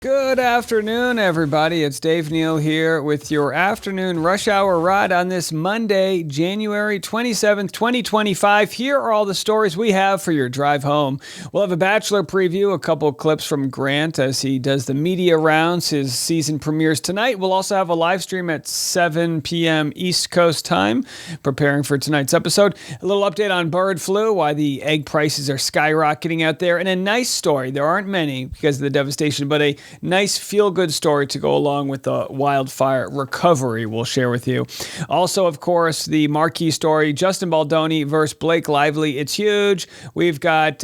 Good afternoon, everybody. It's Dave Neal here with your afternoon rush hour ride on this Monday, January 27th, 2025. Here are all the stories we have for your drive home. We'll have a Bachelor preview, a couple of clips from Grant as he does the media rounds. His season premieres tonight. We'll also have a live stream at 7 p.m. East Coast time, preparing for tonight's episode. A little update on bird flu, why the egg prices are skyrocketing out there, and a nice story. There aren't many because of the devastation, but a nice feel-good story to go along with the wildfire recovery we'll share with you. Also, of course, the marquee story, Justin Baldoni versus Blake Lively. It's huge. We've got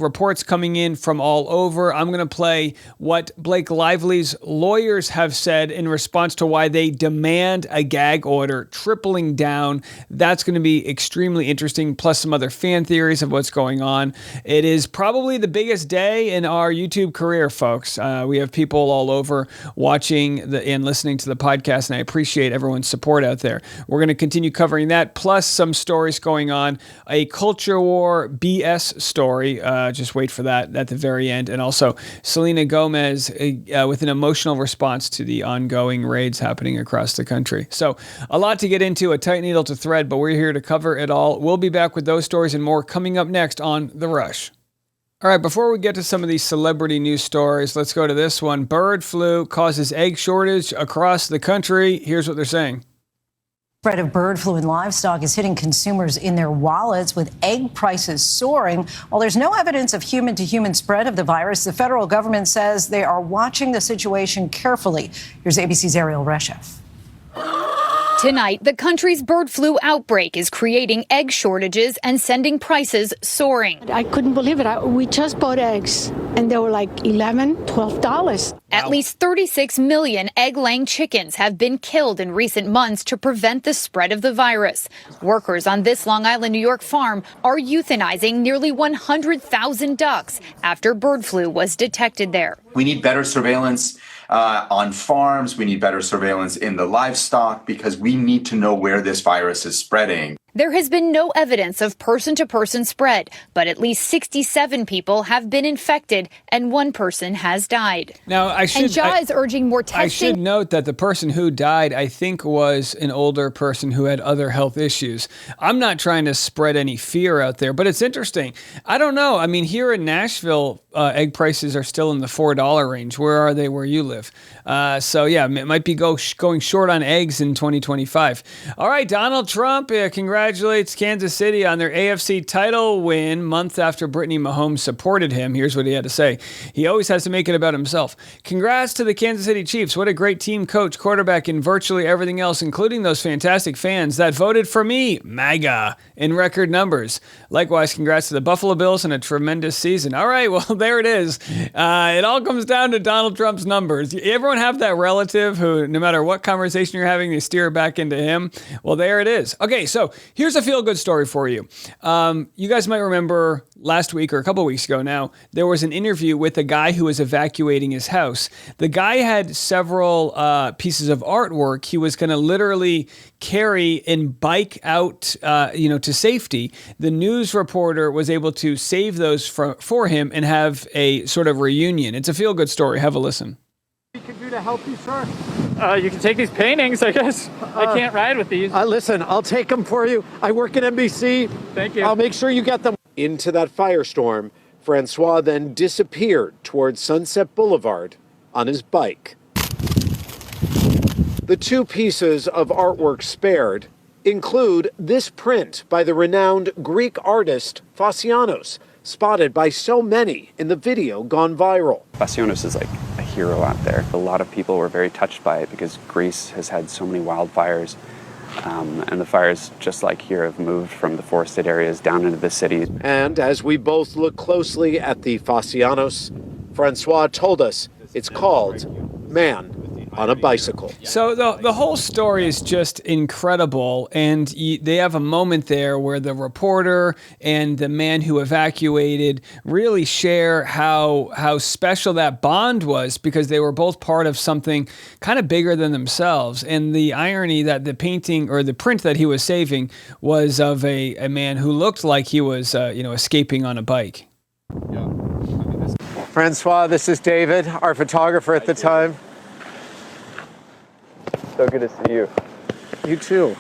reports coming in from all over. I'm going to play what Blake Lively's lawyers have said in response to why they demand a gag order, tripling down. That's going to be extremely interesting, plus some other fan theories of what's going on. It is probably the biggest day in our YouTube career, folks. We have people all over watching and listening to the podcast, and I appreciate everyone's support out there. We're going to continue covering that, plus some stories going on, a culture war BS story. Just wait for that at the very end. And also Selena Gomez with an emotional response to the ongoing raids happening across the country. So a lot to get into, a tight needle to thread, but we're here to cover it all. We'll be back with those stories and more coming up next on The Rush. All right, before we get to some of these celebrity news stories, let's go to this one. Bird flu causes egg shortage across the country. Here's what they're saying. Spread of bird flu in livestock is hitting consumers in their wallets with egg prices soaring. While there's no evidence of human-to-human spread of the virus, the federal government says they are watching the situation carefully. Here's ABC's Ariel Reshef. Tonight, the country's bird flu outbreak is creating egg shortages and sending prices soaring. I couldn't believe it. We just bought eggs, and they were like $11, $12. Wow. At least 36 million egg-laying chickens have been killed in recent months to prevent the spread of the virus. Workers on this Long Island, New York farm are euthanizing nearly 100,000 ducks after bird flu was detected there. We need better surveillance on farms. We need better surveillance in the livestock because we need to know where this virus is spreading. There has been no evidence of person-to-person spread, but at least 67 people have been infected and one person has died. Now, is urging more testing. I should note that the person who died, I think, was an older person who had other health issues. I'm not trying to spread any fear out there, but it's interesting. I don't know. I mean, here in Nashville, egg prices are still in the $4 range. Where are they where you live? So, yeah, it might be going short on eggs in 2025. All right, Donald Trump, congratulates Kansas City on their AFC title win month after Brittany Mahomes supported him. Here's what he had to say. He always has to make it about himself. Congrats to the Kansas City Chiefs. What a great team, coach, quarterback, and virtually everything else, including those fantastic fans that voted for me, MAGA, in record numbers. Likewise, congrats to the Buffalo Bills on a tremendous season. All right, well, there it is. It all comes down to Donald Trump's numbers. Everyone have that relative who, no matter what conversation you're having, they steer back into him. Well, there it is. Okay, so here's a feel-good story for you. You guys might remember last week or a couple of weeks ago now, there was an interview with a guy who was evacuating his house. The guy had several pieces of artwork he was going to literally carry and bike out, to safety. The news reporter was able to save those for him and have a sort of reunion. It's a feel-good story. Have a listen. We can do to help you, sir? You can take these paintings, I guess. I can't ride with these. Listen, I'll take them for you. I work at NBC. Thank you. I'll make sure you get them. Into that firestorm, Francois then disappeared towards Sunset Boulevard on his bike. The two pieces of artwork spared include this print by the renowned Greek artist Phasianos, spotted by so many in the video gone viral. Phasianos is like a hero out there. A lot of people were very touched by it because Greece has had so many wildfires. And the fires, just like here, have moved from the forested areas down into the cities. And as we both look closely at the Phasianos, Francois told us it's called Man on a Bicycle. So the whole story is just incredible, and they have a moment there where the reporter and the man who evacuated really share how special that bond was, because they were both part of something kind of bigger than themselves. And the irony that the painting or the print that he was saving was of a man who looked like he was escaping on a bike. Francois, this is David, our photographer at the time. So good to see you. You too.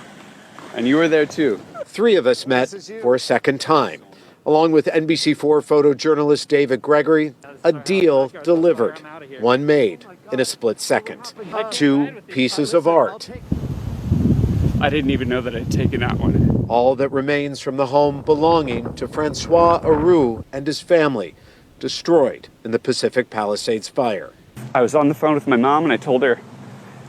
And you were there too. 3 of us met for a second time. Along with NBC4 photojournalist David Gregory, a deal delivered, one made in a split second. 2 pieces of art. I didn't even know that I'd taken that one. All that remains from the home belonging to Francois Aru and his family, destroyed in the Pacific Palisades fire. I was on the phone with my mom and I told her,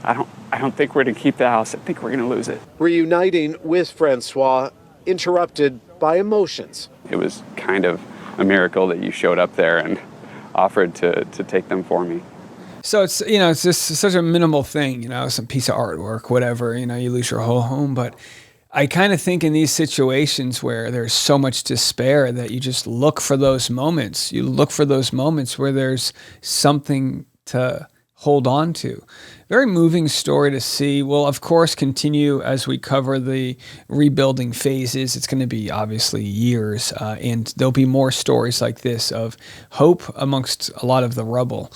I don't think we're going to keep the house. I think we're going to lose it. Reuniting with Francois, interrupted by emotions. It was kind of a miracle that you showed up there and offered to take them for me. So it's, it's just such a minimal thing, some piece of artwork, whatever, you lose your whole home. But I kind of think in these situations where there's so much despair that you just look for those moments. You look for those moments where there's something to hold on to. Very moving story to see. We'll, of course, continue as we cover the rebuilding phases. It's going to be obviously years, and there'll be more stories like this of hope amongst a lot of the rubble.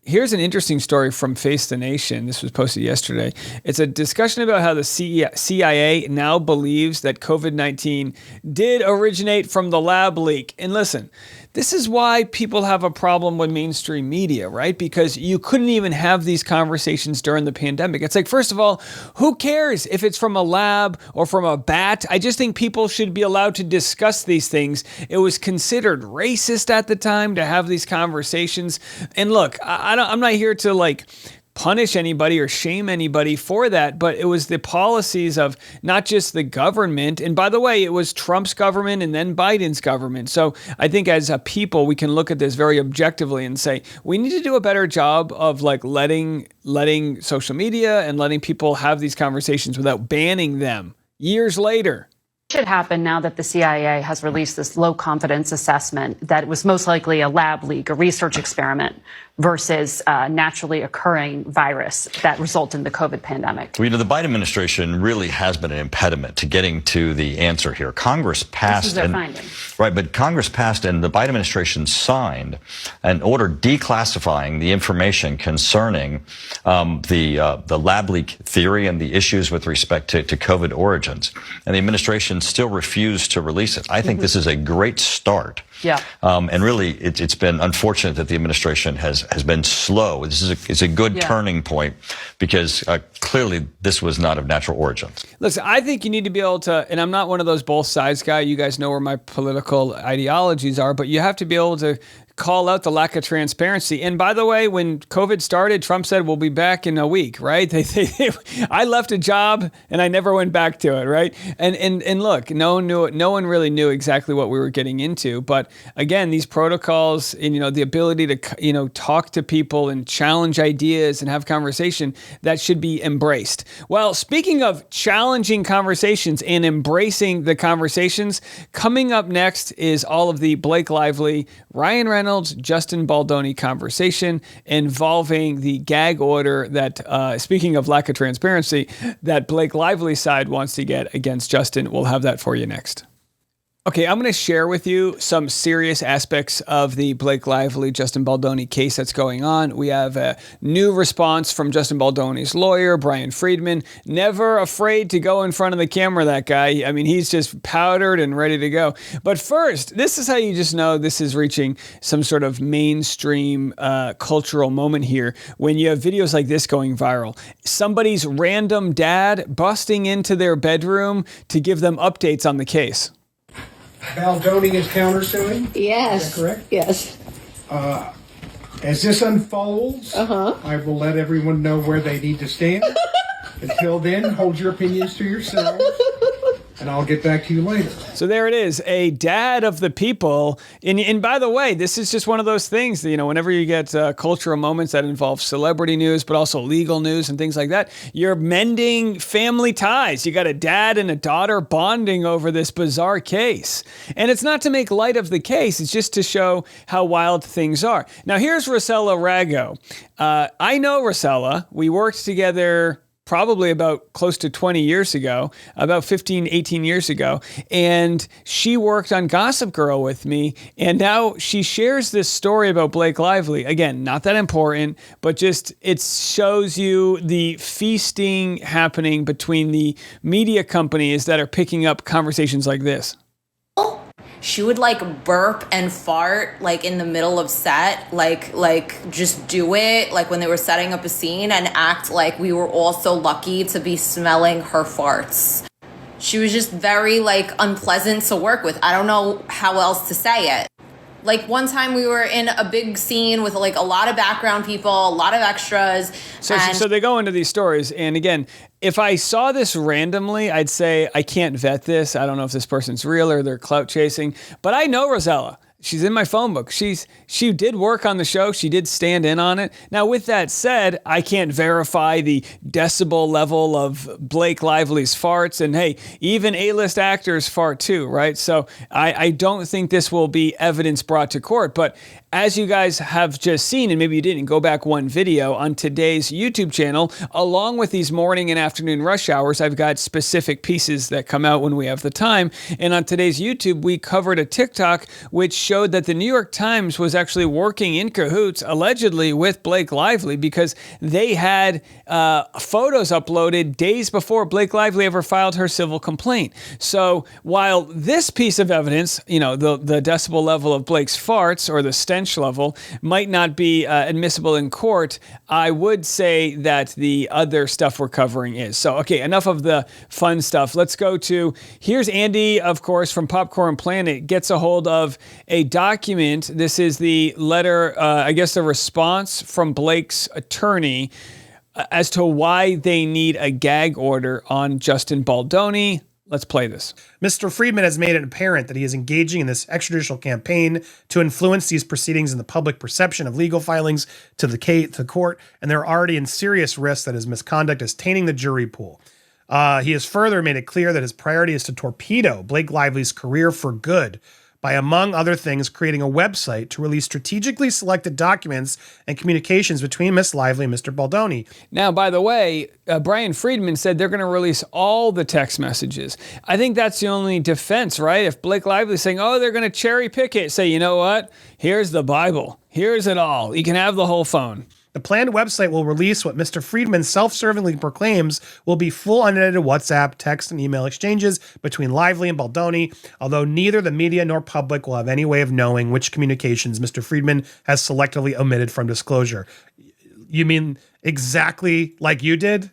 Here's an interesting story from Face the Nation. This was posted yesterday. It's a discussion about how the CIA now believes that COVID-19 did originate from the lab leak. And listen, this is why people have a problem with mainstream media, right? Because you couldn't even have these conversations during the pandemic. It's like, first of all, who cares if it's from a lab or from a bat? I just think people should be allowed to discuss these things. It was considered racist at the time to have these conversations. And look, I'm not here to punish anybody or shame anybody for that, but it was the policies of not just the government. And by the way, it was Trump's government and then Biden's government. So I think as a people, we can look at this very objectively and say, we need to do a better job of letting social media and letting people have these conversations without banning them years later. Should happen now that the CIA has released this low confidence assessment that it was most likely a lab leak, a research experiment, versus a naturally occurring virus that resulted in the COVID pandemic. Well, the Biden administration really has been an impediment to getting to the answer here. Congress passed, this is their finding. Right, but Congress passed and the Biden administration signed an order declassifying the information concerning the lab leak theory and the issues with respect to COVID origins. And the administration still refused to release it. I think this is a great start. Yeah. And really, it's been unfortunate that the administration has been slow. It's a good turning point because clearly this was not of natural origins. Listen, I think you need to be able to, and I'm not one of those both sides guy. You guys know where my political ideologies are, but you have to be able to call out the lack of transparency. And by the way, when COVID started, Trump said, we'll be back in a week, right? I left a job and I never went back to it, right? And look, no one really knew exactly what we were getting into. But again, these protocols and, the ability to, talk to people and challenge ideas and have conversation, that should be embraced. Well, speaking of challenging conversations and embracing the conversations, coming up next is all of the Blake Lively, Ryan Reynolds, Justin Baldoni conversation involving the gag order that, speaking of lack of transparency, that Blake Lively's side wants to get against Justin. We'll have that for you next. Okay, I'm going to share with you some serious aspects of the Blake Lively, Justin Baldoni case that's going on. We have a new response from Justin Baldoni's lawyer, Brian Friedman. Never afraid to go in front of the camera, that guy. I mean, he's just powdered and ready to go. But first, this is how you just know this is reaching some sort of mainstream cultural moment here. When you have videos like this going viral, somebody's random dad busting into their bedroom to give them updates on the case. Baldoni is countersuing? Yes. Is that correct? Yes. As this unfolds, I will let everyone know where they need to stand. Until then, hold your opinions to yourselves, and I'll get back to you later. So there it is, a dad of the people. And by the way, this is just one of those things that, whenever you get cultural moments that involve celebrity news, but also legal news and things like that, you're mending family ties. You got a dad and a daughter bonding over this bizarre case. And it's not to make light of the case. It's just to show how wild things are. Now, here's Rossella Rago. I know Rossella. We worked together probably about close to 20 years ago, about 15, 18 years ago. And she worked on Gossip Girl with me. And now she shares this story about Blake Lively. Again, not that important, but just it shows you the feasting happening between the media companies that are picking up conversations like this. She would like burp and fart like in the middle of set, like just do it like when they were setting up a scene and act like we were all so lucky to be smelling her farts. She was just very like unpleasant to work with. I don't know how else to say it. Like one time we were in a big scene with like a lot of background people, a lot of extras. So they go into these stories. And again, if I saw this randomly, I'd say I can't vet this. I don't know if this person's real or they're clout chasing. But I know Rosella. She's in my phone book. She did work on the show. She did stand in on it. Now, with that said, I can't verify the decibel level of Blake Lively's farts. And hey, even A-list actors fart too, right? So I don't think this will be evidence brought to court. But as you guys have just seen, and maybe you didn't, go back one video on today's YouTube channel, along with these morning and afternoon rush hours, I've got specific pieces that come out when we have the time. And on today's YouTube, we covered a TikTok which showed that the New York Times was actually working in cahoots, allegedly, with Blake Lively because they had photos uploaded days before Blake Lively ever filed her civil complaint. So while this piece of evidence, you know, the decibel level of Blake's farts or the stench level might not be admissible in court, I would say that the other stuff we're covering is. So, okay, enough of the fun stuff. Let's go to, here's Andy, of course, from Popcorn Planet, gets a hold of a document. This is the letter, I guess the response from Blake's attorney as to why they need a gag order on Justin Baldoni. Let's play this. Mr. Friedman has made it apparent that he is engaging in this extrajudicial campaign to influence these proceedings and the public perception of legal filings to the court, and they're already in serious risk that his misconduct is tainting the jury pool. He has further made it clear that his priority is to torpedo Blake Lively's career for good by, among other things, creating a website to release strategically selected documents and communications between Miss Lively and Mr. Baldoni. Now, by the way, Brian Friedman said they're going to release all the text messages. I think that's the only defense, right? If Blake Lively's saying, oh, they're going to cherry pick it, say, you know what? Here's the Bible. Here's it all. You can have the whole phone. The planned website will release what Mr. Friedman self-servingly proclaims will be full unedited WhatsApp, text, and email exchanges between Lively and Baldoni, although neither the media nor public will have any way of knowing which communications Mr. Friedman has selectively omitted from disclosure. You mean exactly like you did?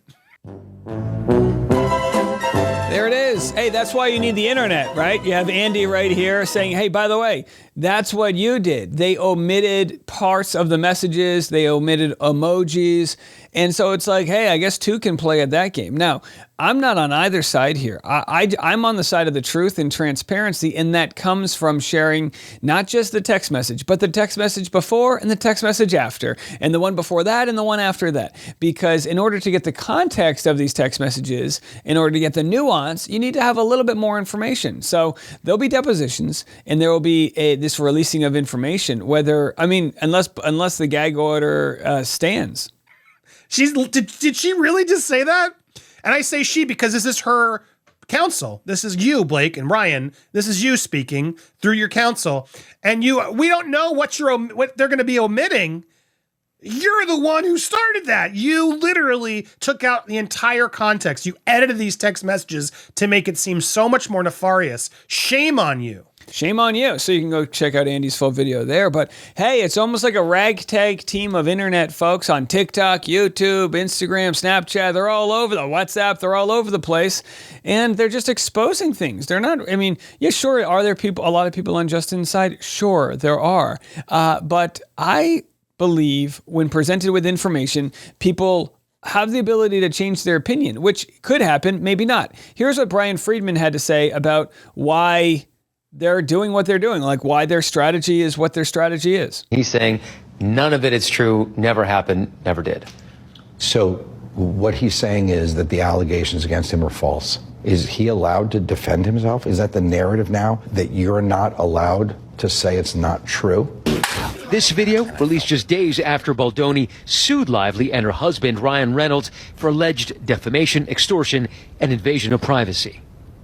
There it is. Hey, that's why you need the internet, right? You have Andy right here saying, hey, by the way, that's what you did. They omitted parts of the messages. They omitted emojis. And so it's like, hey, I guess two can play at that game. Now, I'm not on either side here. I'm on the side of the truth and transparency, and that comes from sharing not just the text message, but the text message before and the text message after, and the one before that and the one after that. Because in order to get the context of these text messages, in order to get the nuance, you need to have a little bit more information. So there'll be depositions, and there will be this releasing of information, whether, I mean, unless the gag order stands. Did she really just say that? And I say she because this is her counsel. This is you, Blake and Ryan. This is you speaking through your counsel. And we don't know what they're going to be omitting. You're the one who started that. You literally took out the entire context. You edited these text messages to make it seem so much more nefarious. Shame on you. Shame on you. So you can go check out Andy's full video there. But hey, it's almost like a ragtag team of internet folks on TikTok, YouTube, Instagram, Snapchat. They're all over the WhatsApp. They're all over the place. And they're just exposing things. They're not, I mean, yeah, sure. Are there a lot of people on Justin's side? Sure, there are. But I believe when presented with information, people have the ability to change their opinion, which could happen, maybe not. Here's what Brian Friedman had to say about why they're doing what they're doing, like why their strategy is what their strategy is. He's saying none of it is true, never happened, never did. So what he's saying is that the allegations against him are false. Is he allowed to defend himself? Is that the narrative now, that you're not allowed to say it's not true? This video released just days after Baldoni sued Lively and her husband, Ryan Reynolds, for alleged defamation, extortion, and invasion of privacy.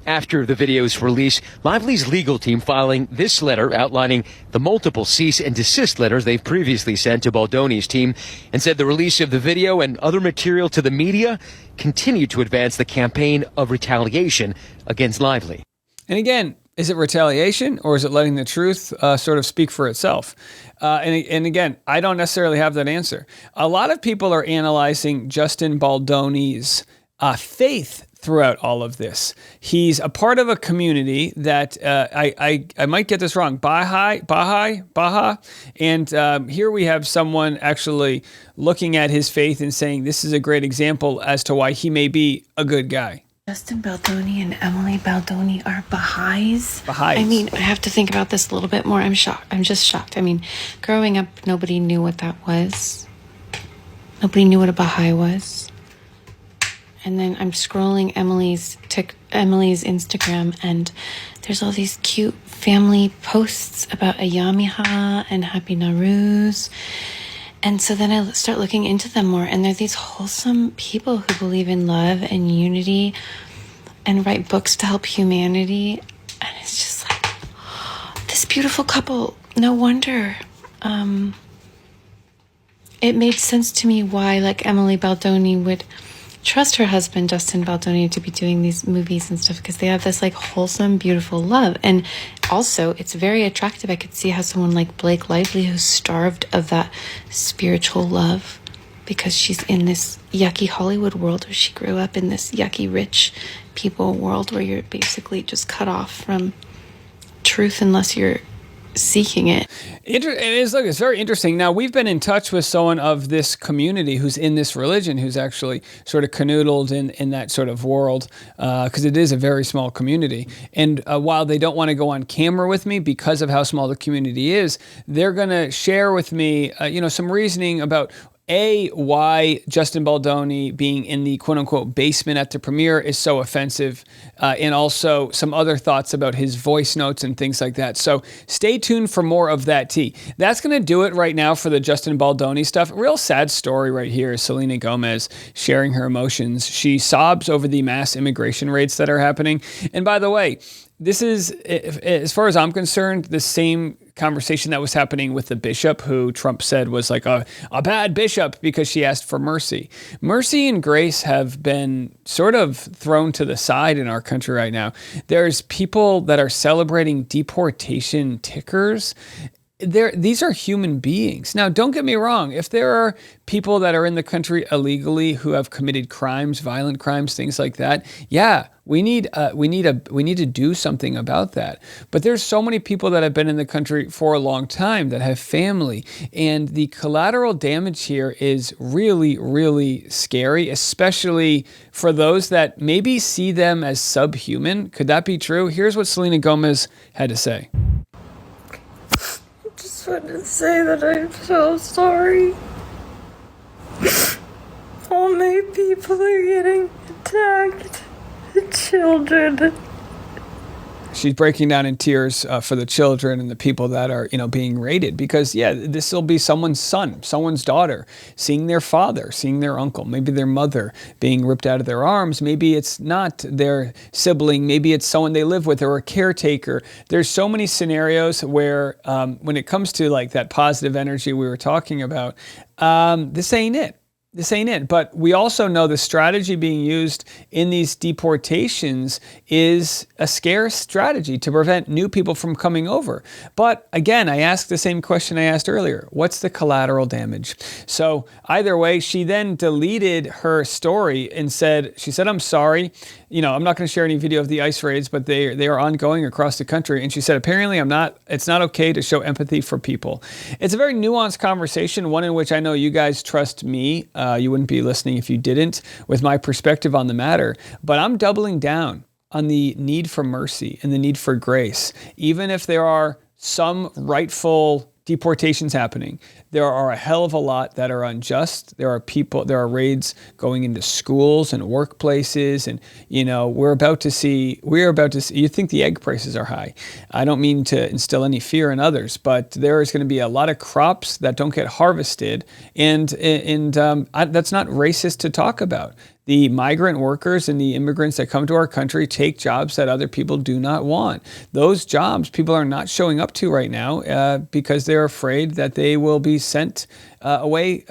After the video's release, Lively's legal team filing this letter outlining the multiple cease and desist letters they've previously sent to Baldoni's team, and said the release of the video and other material to the media continued to advance the campaign of retaliation against Lively. And again, is it retaliation or is it letting the truth sort of speak for itself? And again, I don't necessarily have that answer. A lot of people are analyzing Justin Baldoni's faith throughout all of this. He's a part of a community that I might get this wrong, Baha'i. And here we have someone actually looking at his faith and saying this is a great example as to why he may be a good guy. Justin Baldoni and Emily Baldoni are Baha'is. Baha'is. I mean, I have to think about this a little bit more. I'm shocked. I'm just shocked. I mean, growing up, nobody knew what that was. Nobody knew what a Baha'i was. And then I'm scrolling Emily's Instagram, and there's all these cute family posts about Ayamiha and Happy Nowruz. And so then I start looking into them more, and they're these wholesome people who believe in love and unity and write books to help humanity. And it's just like, this beautiful couple. No wonder. It made sense to me why, like, Emily Baldoni would trust her husband, Justin Baldoni, to be doing these movies and stuff, because they have this, like, wholesome, beautiful love. And also, it's very attractive. I could see how someone like Blake Lively, who's starved of that spiritual love because she's in this yucky Hollywood world, or she grew up in this yucky rich people world where you're basically just cut off from truth unless you're seeking it. It's very interesting. Now, we've been in touch with someone of this community who's in this religion, who's actually sort of canoodled in that sort of world, because it is a very small community. And while they don't want to go on camera with me because of how small the community is, they're going to share with me, some reasoning about why Justin Baldoni being in the quote-unquote basement at the premiere is so offensive, and also some other thoughts about his voice notes and things like that. So stay tuned for more of that tea. That's going to do it right now for the Justin Baldoni stuff. A real sad story right here is Selena Gomez sharing her emotions. She sobs over the mass immigration raids that are happening. And by the way, this is, as far as I'm concerned, the same conversation that was happening with the bishop who Trump said was like a bad bishop because she asked for mercy. Mercy and grace have been sort of thrown to the side in our country right now. There's people that are celebrating deportation tickers. These are human beings. Now, don't get me wrong. If there are people that are in the country illegally who have committed crimes, violent crimes, things like that, yeah, we need to do something about that. But there's so many people that have been in the country for a long time that have family, and the collateral damage here is really, really scary, especially for those that maybe see them as subhuman. Could that be true? Here's what Selena Gomez had to say. Just wanted to say that I'm so sorry. How many people are getting attacked? Children. She's breaking down in tears for the children and the people that are, being raided, because this will be someone's son, someone's daughter, seeing their father, seeing their uncle, maybe their mother being ripped out of their arms. Maybe it's not their sibling. Maybe it's someone they live with or a caretaker. There's so many scenarios where when it comes to like that positive energy we were talking about, this ain't it. This ain't it. But we also know the strategy being used in these deportations is a scare strategy to prevent new people from coming over. But again, I asked the same question I asked earlier. What's the collateral damage? So either way, she then deleted her story and she said, I'm sorry. I'm not going to share any video of the ICE raids, but they are ongoing across the country. And she said, apparently it's not okay to show empathy for people. It's a very nuanced conversation, one in which I know you guys trust me. You wouldn't be listening if you didn't, with my perspective on the matter. But I'm doubling down on the need for mercy and the need for grace, even if there are some rightful deportations happening. There are a hell of a lot that are unjust. There are raids going into schools and workplaces, and we're about to see, you think the egg prices are high. I don't mean to instill any fear in others, but there is going to be a lot of crops that don't get harvested, and that's not racist to talk about. The migrant workers and the immigrants that come to our country take jobs that other people do not want. Those jobs people are not showing up to right now because they're afraid that they will be sent away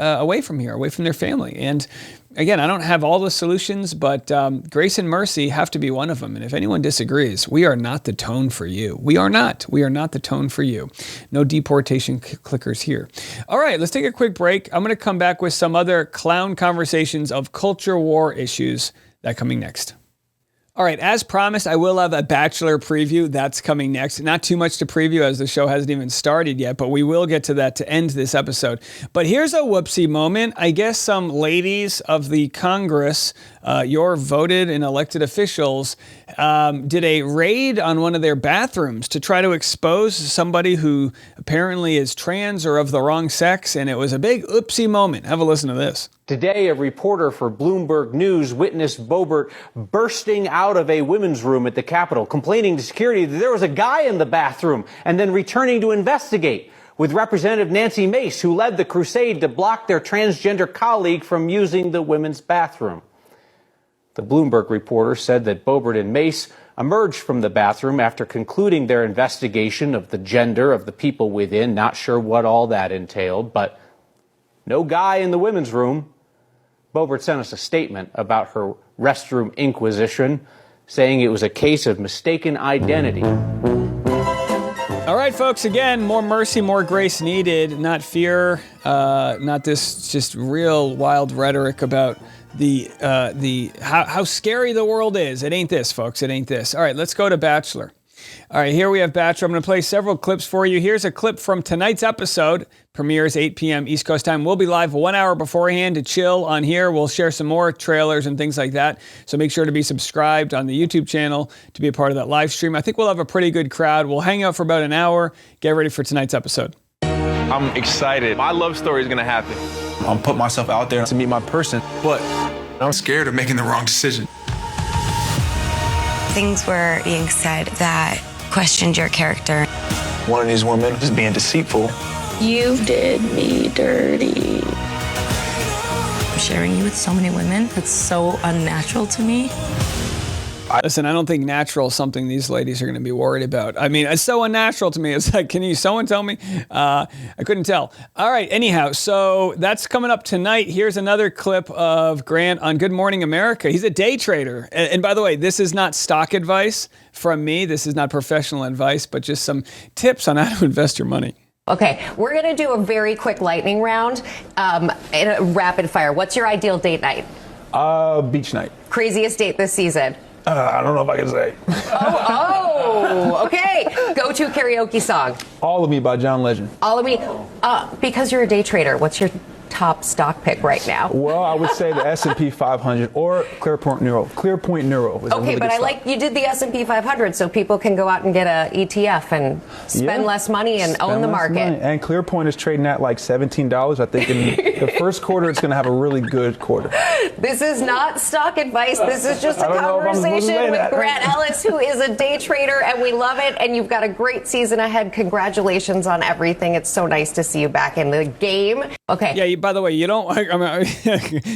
from here, away from their family. And again, I don't have all the solutions, but grace and mercy have to be one of them. And if anyone disagrees, we are not the tone for you. We are not the tone for you. No deportation clickers here. All right, let's take a quick break. I'm going to come back with some other clown conversations of culture war issues that coming next. All right, as promised, I will have a Bachelor preview. That's coming next. Not too much to preview as the show hasn't even started yet, but we will get to that to end this episode. But here's a whoopsie moment. I guess some ladies of the Congress, your voted and elected officials, did a raid on one of their bathrooms to try to expose somebody who apparently is trans or of the wrong sex, and it was a big oopsie moment. Have a listen to this. Today, a reporter for Bloomberg News witnessed Boebert bursting out of a women's room at the Capitol, complaining to security that there was a guy in the bathroom, and then returning to investigate with Representative Nancy Mace, who led the crusade to block their transgender colleague from using the women's bathroom. The Bloomberg reporter said that Boebert and Mace emerged from the bathroom after concluding their investigation of the gender of the people within. Not sure what all that entailed, but no guy in the women's room. Boebert sent us a statement about her restroom inquisition, saying it was a case of mistaken identity. All right, folks, again, more mercy, more grace needed, not fear, not this just real wild rhetoric about how scary the world is. It ain't this, folks. It ain't this. All right, let's go to Bachelor. All right, here we have Bachelor. I'm going to play several clips for you. Here's a clip from tonight's episode. Premieres 8 p.m. East Coast time. We'll be live 1 hour beforehand to chill on here. We'll share some more trailers and things like that. So make sure to be subscribed on the YouTube channel to be a part of that live stream. I think we'll have a pretty good crowd. We'll hang out for about an hour. Get ready for tonight's episode. I'm excited. My love story is going to happen. I'm putting myself out there to meet my person, but I'm scared of making the wrong decision. Things were being said that questioned your character. One of these women is being deceitful. You did me dirty. Sharing you with so many women, it's so unnatural to me. Listen, I don't think natural is something these ladies are going to be worried about. I mean, it's so unnatural to me. It's like, can someone tell me? I couldn't tell. All right, anyhow, so that's coming up tonight. Here's another clip of Grant on Good Morning America. He's a day trader. And by the way, this is not stock advice from me. This is not professional advice, but just some tips on how to invest your money. Okay, we're going to do a very quick lightning round in a rapid fire. What's your ideal date night? Beach night. Craziest date this season? I don't know if I can say. Okay. Go-to karaoke song? All of Me by John Legend. All of Me. Because you're a day trader, what's your top stock pick right now? Well, I would say the S&P 500 or Clearpoint Neuro. Clearpoint Neuro is a really but good stock. you did the S&P 500 so people can go out and get a ETF and spend less money and own the market. And Clearpoint is trading at like $17. I think in the first quarter it's going to have a really good quarter. This is not stock advice. This is just a conversation with Grant Ellis, who is a day trader, and we love it. And you've got a great season ahead. Congratulations on everything. It's so nice to see you back in the game. Okay. Yeah, by the way, you don't.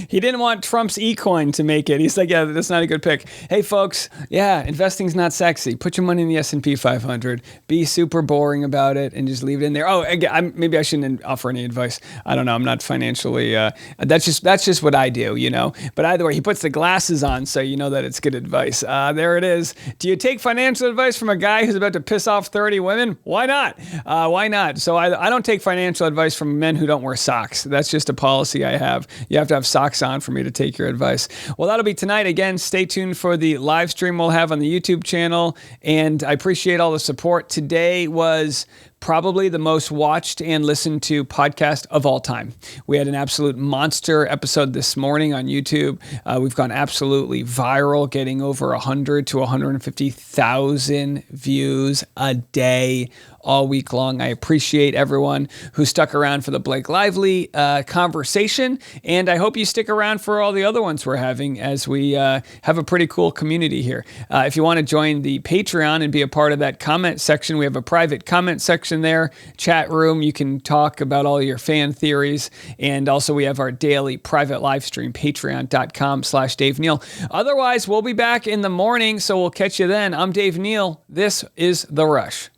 He didn't want Trump's e-coin to make it. He's like, yeah, that's not a good pick. Hey, folks, yeah, investing's not sexy. Put your money in the S&P 500. Be super boring about it and just leave it in there. Oh, again, maybe I shouldn't offer any advice. I don't know. I'm not financially. That's just what I do, you know. But either way, he puts the glasses on, so you know that it's good advice. There it is. Do you take financial advice from a guy who's about to piss off 30 women? Why not? Why not? So I don't take financial advice from men who don't wear socks. That's just a policy I have. You have to have socks on for me to take your advice. Well, that'll be tonight. Again, stay tuned for the live stream we'll have on the YouTube channel. And I appreciate all the support. Today was probably the most watched and listened to podcast of all time. We had an absolute monster episode this morning on YouTube. We've gone absolutely viral, getting over 100 to 150,000 views a day all week long. I appreciate everyone who stuck around for the Blake Lively conversation, and I hope you stick around for all the other ones we're having, as we have a pretty cool community here. If you want to join the Patreon and be a part of that comment section, we have a private comment section there, chat room. You can talk about all your fan theories, and also we have our daily private live stream, patreon.com/Dave Neal. Otherwise, we'll be back in the morning, so we'll catch you then. I'm Dave Neal. This is The Rush.